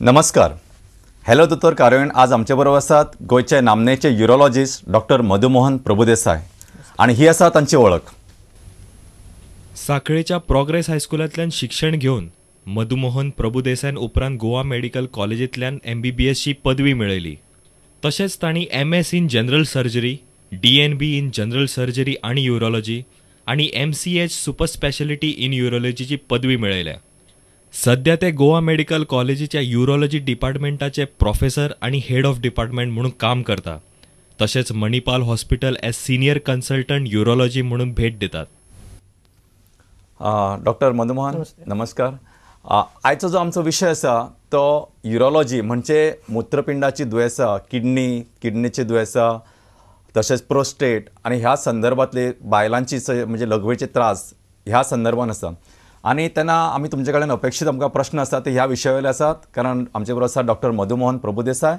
नमस्कार. हॅलो दोतोर कारयण. आज आमचे बरोबर आसात गोयचे नामनेचे युरोलॉजिस्ट डॉक्टर मधुमोहन प्रभुदेसाय आणि ही आसा तांची वळख. साखळेच्या प्रोग्रेस हायस्कुलांतल्यान शिक्षण घेवन मधुमोहन प्रभुदेसायन उपरांत गोवा मेडिकल कॉलेजींतल्यान MBBS ची पदवी मेळयली. तशेंच तांणी MS in general surgery, DNB in general surgery आनी युरोलॉजी आनी MCH सुपर स्पेशालिटी इन युरोलॉजीची पदवी मेळयल्या. सध्या ते गोवा मेडिकल कॉलेजीच्या युरोलॉजी डिपार्टमेंटाचे प्रोफेसर आणि हेड ऑफ डिपार्टमेंट म्हणून काम करता. तशेंच Manipal hospital as senior consultant urology म्हणून भेट दितात. डॉक्टर मधुमोहन नमस्कार. आयचो जो आमचो विषय आसा तो युरोलॉजी म्हणजे मूत्रपिंडाची दुयेंसां, किडनीची दुयेंसां, तशेंच प्रोस्टेट आणि ह्या संदर्भातले बायलांची म्हणजे लघवेचे त्रास ह्या संदर्भान आसा. आणि तेन्ना आमी तुमचे कडेन अपेक्षीत आमकां प्रश्न आसा ते ह्या विशयावयले आसात. कारण आमचे बरोबर आसा डॉक्टर मधुमोहन प्रभुदेसाय,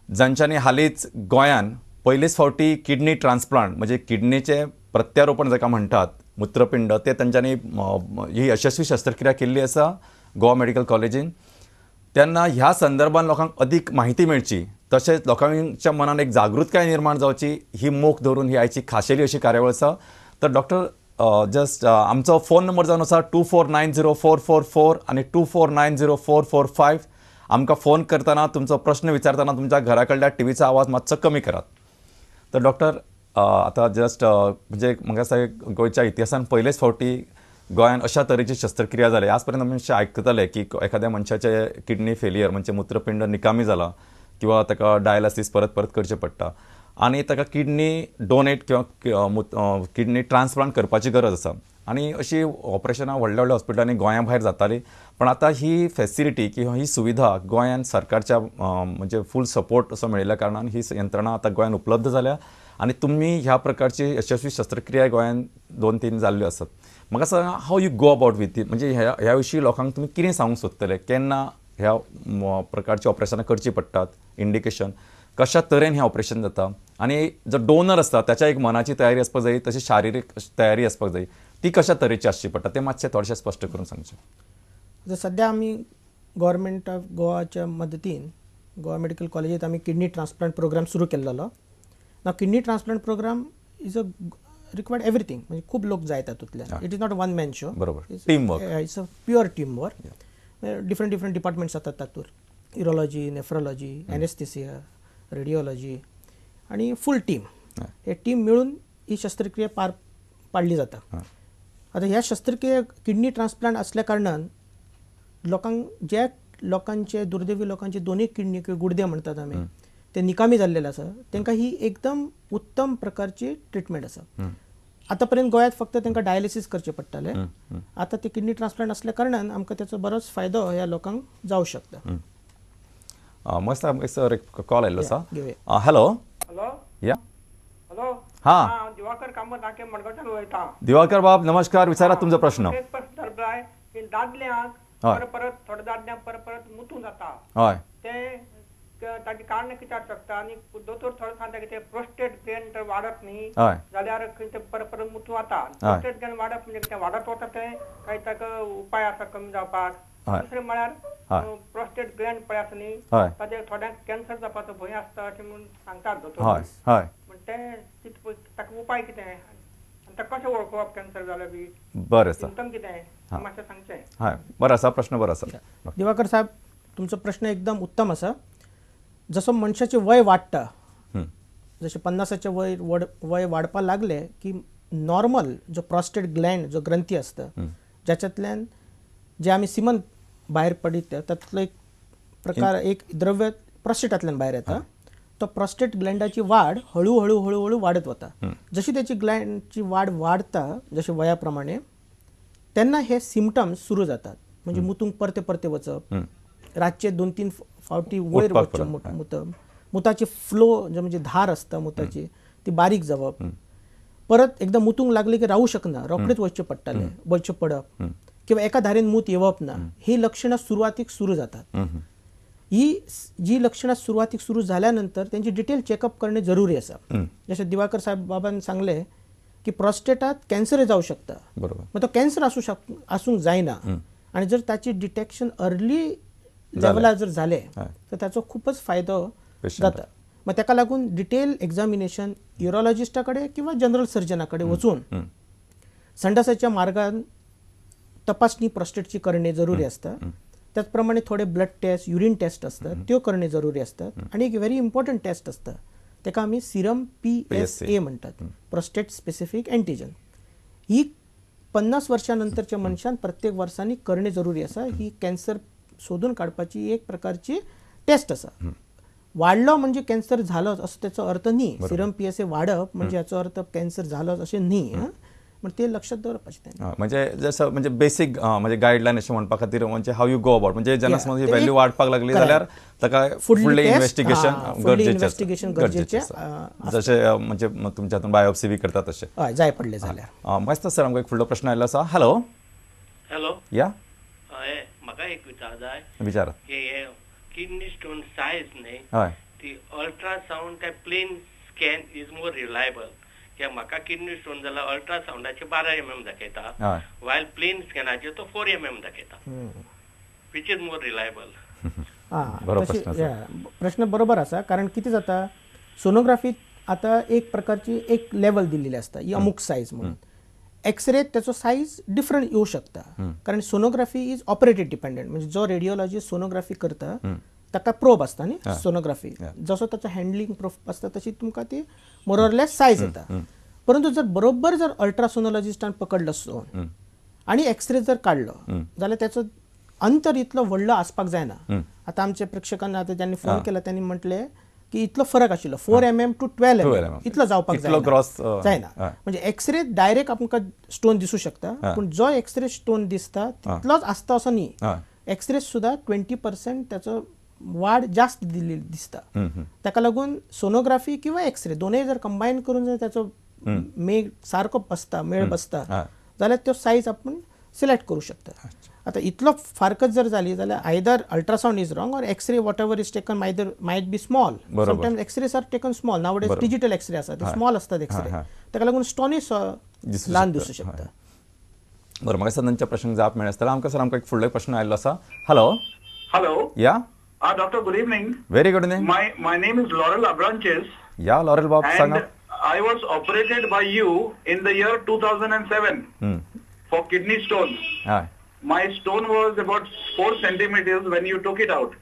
जांच्यांनी हालींच गोंयान पयलेच फावटी किडनी ट्रान्सप्लांट म्हणजे किडनीचे प्रत्यारोपण जाका म्हणटात मूत्रपिंड ते तांच्यांनी ही यशस्वी शस्त्रक्रिया केल्ली आसा गोवा मेडिकल कॉलेजीन. तेन्ना ह्या संदर्भान लोकांक अदीक म्हायती मेळची, तशेंच लोकांच्या मनान एक जागृतकाय निर्माण जावची ही मोख धरून ही आयची खाशेली अशी कार्यावळ आसा. तर डॉक्टर जस्ट आमचो फोन नंबर जावन आसा 24904444 आणि 24904445. आमकां फोन करतना तुमचो प्रश्न विचारतना तुमच्या घरा कडल्या टीव्हीचो आवाज मातसो कमी करात. तर डॉक्टर आतां जस्ट म्हणजे म्हाका दिसता गोंयच्या इतिहासान पयलेच फावटी गोंयान अशा तरेची शस्त्रक्रिया जाली. आज पर्यंत आमी अशें आयकताले की एखाद्या मनशाचे किडनी फेलियर म्हणजे मूत्रपिंड निकामी जाला किंवा ताका डायलासीस परत परत करचें पडटा आणि ताका किडनी डोनेट किंवा किडनी ट्रान्सप्लांट करपाची गरज आसा. आणि अशी ऑपरेशनां व्हडल्या व्हडल्या हॉस्पिटलांनी गोंया भायर जाताली. पण आतां ही फेसिलिटी किंवा ही सुविधा गोंयान सरकारच्या म्हणजे फूल सपोर्ट असो मेळिल्ल्या कारणान ही यंत्रणा आतां गोंयान उपलब्ध जाल्या आणि तुम्ही ह्या प्रकारची यशस्वी शस्त्रक्रिया गोंयान 2-3 जाल्ल्यो आसात. म्हाका सांगा how you go about with it, म्हणजे ह्या विशीं लोकांक तुमी कितें सांगूंक सोदतले, केन्ना ह्या प्रकारची ऑपरेशनां करची पडटात, इंडिकेशन कशा तरेन हें ऑपरेशन जाता आणि जो डोनर आसता त्याच्या एक मनाची तयारी आसपाक जाय, तशी शारिरीक तयारी आसपाक जाय, ती कशा तरेची आसची पडटा ते मातशें थोडेशें स्पश्ट करून सांगचें. सध्या आमी गव्हर्मेंट ऑफ गोवाच्या मदतीन गोवा मेडिकल कॉलेजीत आमी किडनी ट्रान्सप्लांट प्रोग्राम सुरू केल्लो. ना kidney transplant programme is a required everything, म्हणजे खूप लोक जाय तातूंतल्यान. It is not one man show, बरोबर, team work. It's a pure team work. Different departments जातात तातूंत, युरोलॉजी, नेफ्रोलॉजी, एनेस्थेसिया, रेडिओलॉजी आणि फूल टीम. हे टीम मिळून ही शस्त्रक्रिया पार पाडली जाता. आता ह्या शस्त्रक्रिया किडनी ट्रान्सप्लांट असल्या कारणान ज्या लोकांचे दुर्दैवी लोकांचे दोन्ही किडनी किंवा गुडदे म्हणतात आमी ते निकामी जाल्लेले आसा तांकां ही एकदम उत्तम प्रकारची ट्रिटमेंट आसा. आतापर्यंत गोंयांत फक्त तांकां डायलिसीस करचे पडटाले. आता ते किडनी ट्रान्सप्लांट असल्या कारणान आमकां त्याचो बरोच फायदो ह्या लोकांक जावं शकता. मस्त सर एक कॉल आयल्लो आसा. हॅलो या हॅलो हां दिवाकर कामत नाके मडगांवच्यान वयता. दिवाकर बाब नमस्कार, विचारा तुमचो प्रश्न. दादल्यांक परत थोड्या दादल्यांक परत मुतूं जाता. हय ते ताची कारण कित्याक शकता आणि दोतोर थोडे सांगता की ते प्रोस्टेट ग्लँड वाडत न्ही जाल्यार ते परत मुतूं जाता. प्रोस्टेट ग्लँड वाडप म्हणजे कितें वाडत वता ते काय ताका उपाय आसा कमी जावपाक. दुसरें म्हळ्यार प्रोस्टेट ग्लँड पळय आसा न्ही ताचे थोड्यांक कॅन्सर जावपाचो भंय आसता अशें म्हणून सांगतात दोतोर. ताका उपाय कितें आनी ताका कशें वळखप कॅन्सर जाल्यार बी बरें आसा. सिम्पटम कितें मातशें सांगचें. हय बरो आसा, प्रश्न बरो आसा. दिवाकर साहेब तुमचो प्रश्न एकदम उत्तम आसा. जसं मनशाचे वय वाडटा, जसे 50चे वय वाडपाक लागले की नॉर्मल जो प्रोस्टेट ग्लँड जो ग्रंथी असता ज्याच्यातल्यान जे आम्ही सिमन भायर पडिता तातूंतलो एक प्रकार एक द्रव्य प्रोस्टेटांतल्यान भायर येता. तो प्रोस्टेट ग्लँडाची वाड हळूहळू हळूहळू वाडत वता. जशी त्याची ग्लँडची वाड वाडता जसे वयाप्रमाणे तेन्ना हे सिम्पटम्स सुरू जातात. म्हणजे मुतूंक परते परते वचप, रातचे 2-3 फावटी वयर वचप, मुताची फ्लो म्हणजे धार असता मुताची ती बारीक जावप, परत एकदा मुतूंक लागले की राहू शकना, रोखडेच वचचे पडप किंवा एका धारेन मूत येवप ना, ही लक्षणं सुरुवातीक सुरू जातात. ही जी लक्षणं सुरुवातीक सुरू झाल्यानंतर त्यांची डिटेल चेकअप करणे जरुरी असा. जसे दिवाकर साहेब बाबांनी सांगले की प्रोस्टेटात कॅन्सर जाऊ शकता. मग तो कॅन्सर असूंक जायना आणि जर त्याची डिटेक्शन अर्ली लेवलार जर झाले तर त्याचो खूपच फायदो जाता. मग ताका लागून डिटेल एक्झामिनेशन युरोलॉजिस्टाकडे किंवा जनरल सर्जनाकडे वचून संडासाच्या मार्गान तपासणी प्रोस्टेटची करणे जरुरी असता. त्याचप्रमाणे थोडे ब्लड टेस्ट, युरिन टेस्ट असतात, त्यो करणे जरुरी असतात. आणि एक व्हेरी इम्पॉर्टंट टेस्ट असतं ताका आम्ही सिरम PSA म्हणतात, प्रोस्टेट स्पेसिफिक अँटीजन. ही 50 वर्षानंतरच्या मनशान प्रत्येक वर्षांनी करणे जरुरी असा. ही कॅन्सर शोधून काढपाची एक प्रकारची टेस्ट असा. वाढलो म्हणजे कॅन्सर झालो असं त्याचा अर्थ नाही. सिरम PSA वाढप म्हणजे याचा अर्थ कॅन्सर झालो असे नाही. मग ते लक्षात दवरपाचें. म्हणजे जसं म्हणजे बेसिक म्हणजे गायडलाईन अशें म्हणपा खातीर म्हणजे हाव यू गो अबाउट म्हणजे जेन्ना समज ही व्हॅल्यू वाडपाक लागली जाल्यार ताका फुडली इन्व्हेस्टिगेशन गरजेचें जशें म्हणजे तुमच्या हातून बायोप्सी बी करतात तशें हय जाय पडले जाल्यार. मस्त सर आमकां एक फुडलो प्रश्न आयलो आसा. हॅलो या म्हाका एक विचार जाय. विचारा. किडनी स्टोन सायज न्ही हय ती अल्ट्रासाउंड काय plain scan is more reliable. कित्याक म्हाका किडनी स्टोन जाल्यार अल्ट्रासाउंडाचे 12 mm दाखयता, वायल प्लेन स्कॅनाचेर तो 4 mm दाखयता. Which is more reliable. प्रश्न बरोबर आसा. कारण कितें जाता सोनोग्राफीत आता एक प्रकारची एक लेवल दिलेली असता, ही अमुक सायज म्हणून. एक्सरे त्याचो सायज डिफरंट येऊ शकता. कारण सोनोग्राफी इज ऑपरेटेड डिपेंडंट. म्हणजे जो रेडिओलॉजिस्ट सोनोग्राफी करता ताका प्रोब असता न्ही सोनोग्राफी. जसो ताचो हँडलिंग प्रोब असता तशी तुमकां ती मोर ऑर लेस सायज येता. परंतु जर बरोबर जर अल्ट्रासोनोलॉजिस्टान पकडलो स्टोन आणि एक्सरे जर काढलो जाल्यार त्याचो अंतर इतलो व्हडलो आसपाक जायना. आता आमच्या प्रेक्षकांना आता ज्यांनी फोन केला त्यांनी म्हटले की इतलो फरक आशिल्लो 4 mm to 12 mm इतलो जावपाक जायना. म्हणजे एक्सरे डायरेक्ट आमकां स्टोन दिसू शकता, पण जो एक्सरे स्टोन दिसता तितलोच आसता असो न्ही. एक्सरे सुद्धा 20% त्याचो वाढ जास्त दिल्ली दिसता. ताका लागून सोनोग्राफी किंवा एक्सरे दोनूय जर कंबायन करून जर त्याचो मेळ सारको बसता, मेळ बसता जाल्यार तो सायज आपण सिलेक्ट करू शकता. आता इतलो फारकत जर जाली जाल्यार either ultrasound is wrong or x-ray whatever is taken might be small. Sometimes x-rays are taken small. Nowadays digital x-ray आसा ते स्मॉल असतात एक्सरे. ताका लागून स्टोनूय ल्हान दिसू शकता. बरं म्हाका सदांच्या प्रश्नाक जाप मेळ्ळा आसतलो. आमकां एक फुडलो प्रश्न आयल्लो आसा. हॅलो या Doctor, good evening. Very good evening. My name is Laurel Abranches. Yeah, Laurel Bob, and I was operated by you in the year 2007 for kidney stone. My stone was about 4 centimeters when you took it out.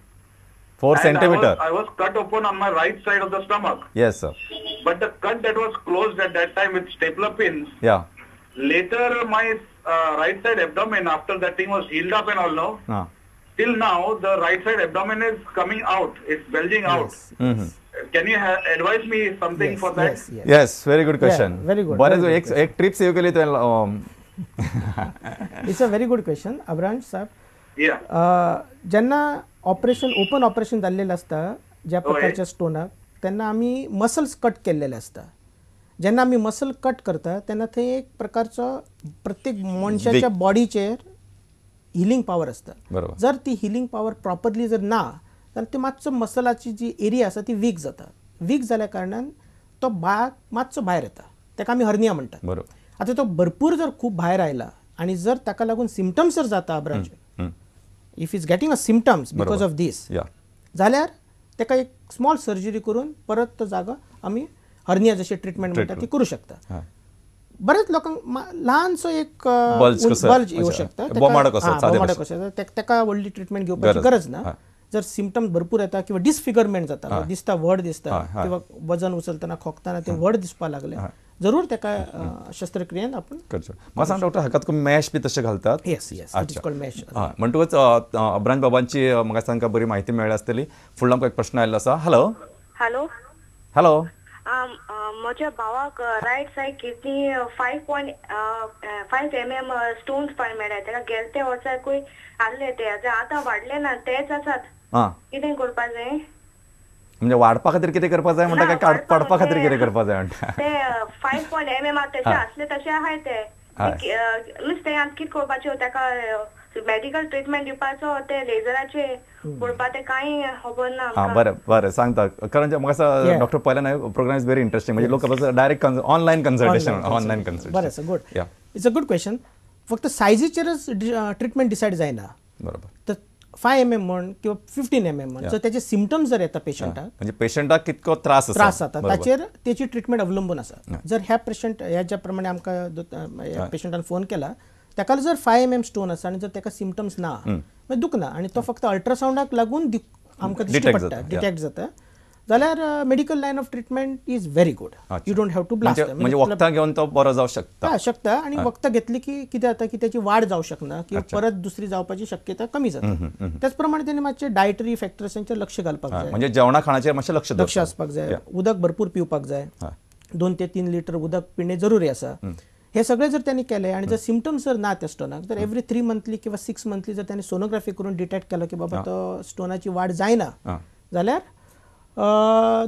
4 centimeter. I was cut open on my right side of the stomach. Yes, sir. But the cut that was closed at that time with stapler pins. Yeah. Later, my right side abdomen, after that thing was healed up and all now. Till now, the right side abdomen is coming out. It's bulging out. Can you advise me something for that? Yes, very good question. Yeah, very good. बरेच एक trip save केली तर it's a very good question अब्रांच साहेब. जेन्ना operation open operation जाल्लेलें असता ज्या प्रकारच्या स्टोनाक तेन्ना आमी मसल्स कट केल्लेले असता. जेन्ना आमी मसल कट करता तेन्ना थंय एक प्रकारचो प्रत्येक मनशाच्या बॉडीचेर हिलिंग पावर असता. जर ती हिलिंग पावर प्रॉपरली जर ना जाल्यार ती मातसो मसलाची जी एरिया आसा ती वीक जाता. वीक जाल्या कारणान तो भाग मातसो भायर येता. ताका आमी हर्निया म्हणटात. आता तो भरपूर जर खूप भायर आयला आणि जर ताका लागून सिम्पटम्स जर जाता अब्रांच if is getting a symptoms because of this जाल्यार ताका एक स्मॉल सर्जरी करून परत तो जागा आमी हर्निया जशी ट्रीटमेंट म्हणटा ती करू शकता. बरेच लोकांक ल्हानसो एक बल्ज येऊ शकता. ताका व्हडली ट्रीटमेंट घेवपाची गरज ना. जर सिम्पटम्स भरपूर येता किंवा डिसफिगरमेंट जाता, दिसता व्हड दिसता किंवा वजन उचलतना खोकताना ते व्हड दिसपाक लागले, जरूर ताका शस्त्रक्रियेन आपण करचो. म्हाका सांग डॉक्टर हाकात तुमी मॅश बी तशें घालतात? Yes yes it is called mash. म्हणटकूच अब्रांच बाबांची म्हाका तांकां बरी म्हायती मेळ्ळी आसतली. फुडलो आमकां एक प्रश्न आयल्लो आसा. हॅलो हॅलो म्हज्या भावाक right side kidney 5 mm stones पाड मेळ्ळ्या. ताका गेले ते वर्साकूय आसले ते आतां वाडले ना तेच आसात. कितें करपा जाय? म्हणजे वाडपा खातीर कितें करपा जाय म्हणटा काय काडपा खातीर कितें करपा जाय म्हणटा? ते 5 mm तशें आसले तशें आहाय ते. नुस्तें आतां कितें करपाचें ताका मेडिकल ट्रीटमेंट दिवपाचो ते लेजराचे करपा ते कांय खबर ना. बरें सांगता. कारण म्हाका डॉक्टर पयल्यान प्रोग्राम इज व्हेरी इंटरेस्टिंग. म्हणजे लोक डायरेक्ट ऑनलायन कन्सल्टेशन. बरें good. It's a good question. फक्त सायजीचेरच ट्रीटमेंट डिसायड जायना. बरोबर. तर 5 mm म्हण किंवा 15 mm म्हण जर त्याचे सिम्पटम्स जर येता पेशंटाक म्हणजे पेशंटाक कितको त्रास जाता ताचेर त्याची ट्रिटमेंट अवलंबून आसा. जर ह्या पेशंट ह्या ज्या प्रमाणे आमकां पेशंटान फोन केला ताका जर 5 mm स्टोन आसा आनी जर ताका सिम्पटम्स ना मागीर दुखना आनी तो फक्त अल्ट्रासाउंडाक लागून आमकां दिश्टी पडटा डिटेक्ट जाता जाल्यार medical line of treatment is very good. You don't have to blast म्हणजे वखदां घेवन तो बरो जावं शकता आनी वखदां घेतली की कितें जाता की त्याची वाड जावं शकना किंवा परत दुसरी जावपाची शक्यता कमी जाता. त्याच प्रमाणे ताणें मातशे डायटरी फॅक्टर्सांचेर लक्ष घालपाक जाय. म्हणजे जेवणा खाणाचेर मातशें लक्ष आसपाक जाय. उदक भरपूर पिवपाक जाय. 2 ते 3 लिटर उदक पिणे जरुरी आसा. हे सगळे जर त्यांनी केले आणि जर सिम्पटम्स जर ना त्या स्टोनाक तर एव्हरी 3 मंथली किंवा 6 मंथली जर त्यांनी सोनोग्राफी करून डिटेक्ट केलं की बाबा तो स्टोनाची वाड जायना जाल्यार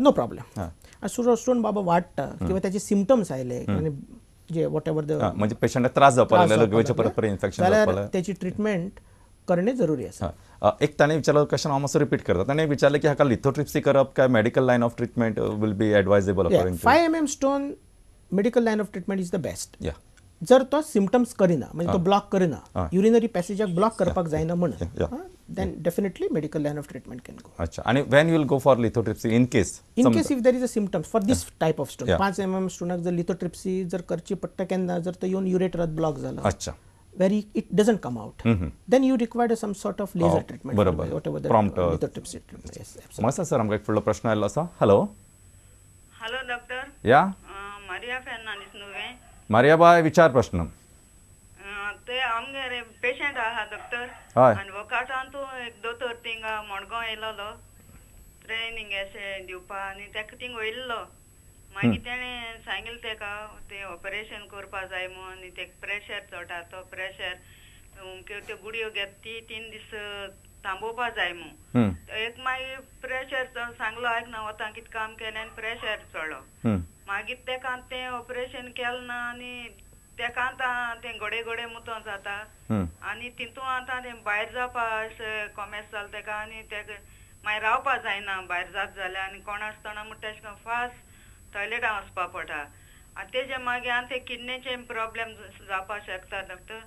नो प्रॉब्लेम. स्टोन बाबा वाडटा किंवा त्याचे सिम्पटम्स आयले आणि जे वॉट एव्हर द म्हणजे पेशंटाक त्रास जावपाक लागले लगवेचे परत इन्फेक्शन जाल्यार त्याची ट्रिटमेंट करणे जरुरी आसा. एक ताणें विचारलो क्वेश्चन हांव मातसो रिपीट करता. ताणें विचारलें की हाका लिथोट्रिप्सी करप काय medical line of treatment will be advisable according to 5 mm stone medical line of treatment is the best. जर तो सिम्पटम्स करिना म्हणजे तो ब्लॉक करिना युरिनरी पॅसेजाक ब्लॉक करपाक जायना म्हणून then definitely medical line of treatment can go. अच्छा. And when you will go for lithotripsy in case if there is a symptoms for this type of stone 5 mm स्टोनाक जर lithotripsy जर करची पडटा केन्ना जर तो येवन युरेटरात ब्लॉक जाला अच्छा where it doesn't come out then you require some sort of laser treatment whatever the prompt lithotripsy treatment. Yes, absolutely. मस्त सर आमकां एक फुडलो प्रश्न आयलो आसा. हॅलो डॉक्टर या मारिया फेर्नांडीस न्हय मारिया बाय विचार प्रश्न. ते आमगे पेशंट आहा डॉक्टर हय आनी वकाटान तूं एक दोतोर थिंगा मडगांव येयलोलो ट्रेनिंग अशें दिवपा आनी तेका थिंग वयल्लो मागीर तेणें सांगिल्लें तेका तें ऑपरेशन करपा जाय म्हूण आनी तेका प्रेशर चडटा तो प्रेशर त्यो गुडयो घेत ती 3 दीस थांबोवपा जाय म्हूण एक मागीर प्रेशर सांगलो आयकना वता कितें काम केलें आनी प्रेशर चडलो मागीर तेका तें ऑपरेशन केलें ना आनी तेका आतां तें घोडे घोडे मुतो जाता आनी तितून आतां तें भायर जावपा अशें कॉमेस जालें तेका आनी तेका मागीर रावपा जायना भायर जात जाल्यार आनी कोण आसतना म्हणटा तेशें फास्ट टॉयलेटां वचपा पडटा आनी तेजे मागीर आनी ते किडनीचे प्रॉब्लेम जावपा शकता डॉक्टर.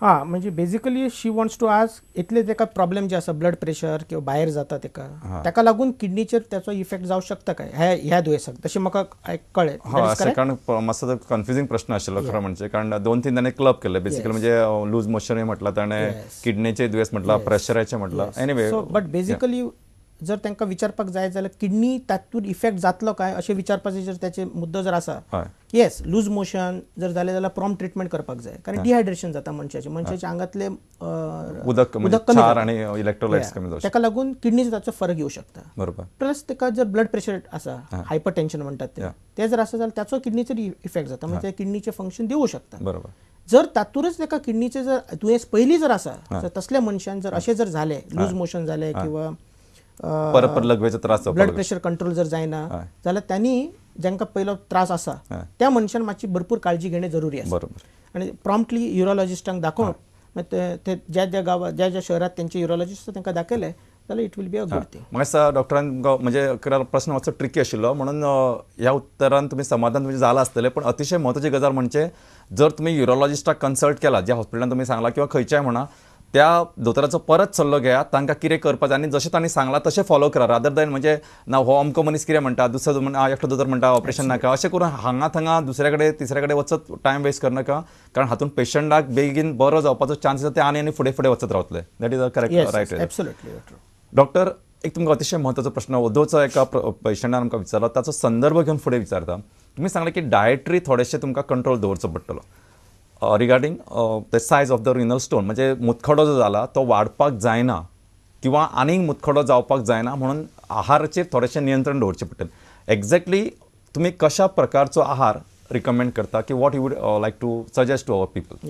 म्हणजे basically she wants to ask इतले तेका प्रॉब्लेम जे आसा ब्लड प्रेशर किंवा भायर जाता तेका लागून किडनीचेर त्याचो इफेक्ट जावं शकता काय ह्या दुयेंसाक तशें म्हाका कळ्ळें. कारण मातसो कन्फ्युजिंग प्रश्न आशिल्लो खरो म्हणजे कारण 2-3 ताणें क्लब केले बेसिकली म्हणजे लूज मोशनूय म्हटलं ताणें किडनीचे दुयेंस म्हटलं प्रेशराचे म्हटलं एनीवे बट बेसिकली जर तांकां विचारपाक जाय जाल्यार किडनी तातूंत इफेक्ट जातलो काय अशें विचारपाचें जर त्याचे मुद्दो जर आसा येस लूज मोशन जर जालें जाल्यार प्रॉम्प्ट ट्रिटमेंट करपाक जाय कारण डिहायड्रेशन जाता मनशाच्या आंगातले उदक कमी आनी इलेक्ट्रोलाइट्स कमी जाता ताका लागून किडनीचो ताचो फरक येवं शकता. बरोबर. प्लस ताका जर ब्लड प्रेशर आसा हायपरटेन्शन म्हणटात ते जर आसा जाल्यार त्याचो किडनीचेर इफेक्ट जाता म्हणजे किडनीचें फंक्शन देवूं शकता. बरोबर. जर तातूंतच ताका किडनीचें जर दुयेंस पयलीं जर आसा तसल्या मनशान जर अशें जर जालें लूज मोशन जालें किंवा परत लगवेचो त्रास ब्लड प्रेशर कंट्रोल जर जायना जाल्यार त्यांनी जांकां पयलो त्रास आसा त्या मनशान मातशी भरपूर काळजी घेणे जरुरी आसा. बरोबर. आनी प्रॉम्प्टली युरोलॉजिस्टांक दाखोवन ते ज्या ज्या गांवांत ज्या शहरात तेंचे युरोलॉजिस्ट तांकां दाखयले जाल्यार it will be a good thing. म्हाका डॉक्टरान म्हणजे प्रश्न मातसो ट्रिकी आशिल्लो म्हणून ह्या उत्तरान तुमी समाधान तुमचें जालां आसतलें पण अतिशय म्हत्वाची गजाल म्हणजे जर तुमी युरोलॉजिस्टाक कन्सल्ट केला ज्या हॉस्पिटलान तुमी सांगला किंवा खंयच्याय म्हणा त्या दोतोराचो परत सल्लो घेयात तांकां कितें करपाचें आनी जशें तांणी सांगलां तशें फॉलो करा रादर दॅन म्हणजे ना हो अमको मनीस कितें म्हणटा दुसरो एकटो दोतोर म्हणटा ऑपरेशन नाका अशें करून हांगा थंगा दुसरे कडेन तिसरे कडेन वचत टायम वेस्ट करनाका कारण हातूंत पेशंटाक बेगीन बरो जावपाचो चान्स आसा ते आनी फुडें फुडें वचत रावतले. That is a correct right. Absolutely. Doctor एक तुमकां अतिशय म्हत्वाचो प्रश्न वदोवचो एका पेशंटान आमकां विचारलो ताचो संदर्भ घेवन फुडें विचारता. तुमी सांगलें की डायटरी थोडेशें तुमकां कंट्रोल दवरचो पडटलो regarding the size of the renal stone म्हणजे मुतखडो जो जाला तो वाडपाक जायना किंवा आनीक मुतखडो जावपाक जायना म्हणून आहाराचेर थोडेशें नियंत्रण दवरचें पडटलें. एक्झॅक्टली तुमी कशा प्रकारचो आहार रिकमेंड करता की what you would like to suggest to our people.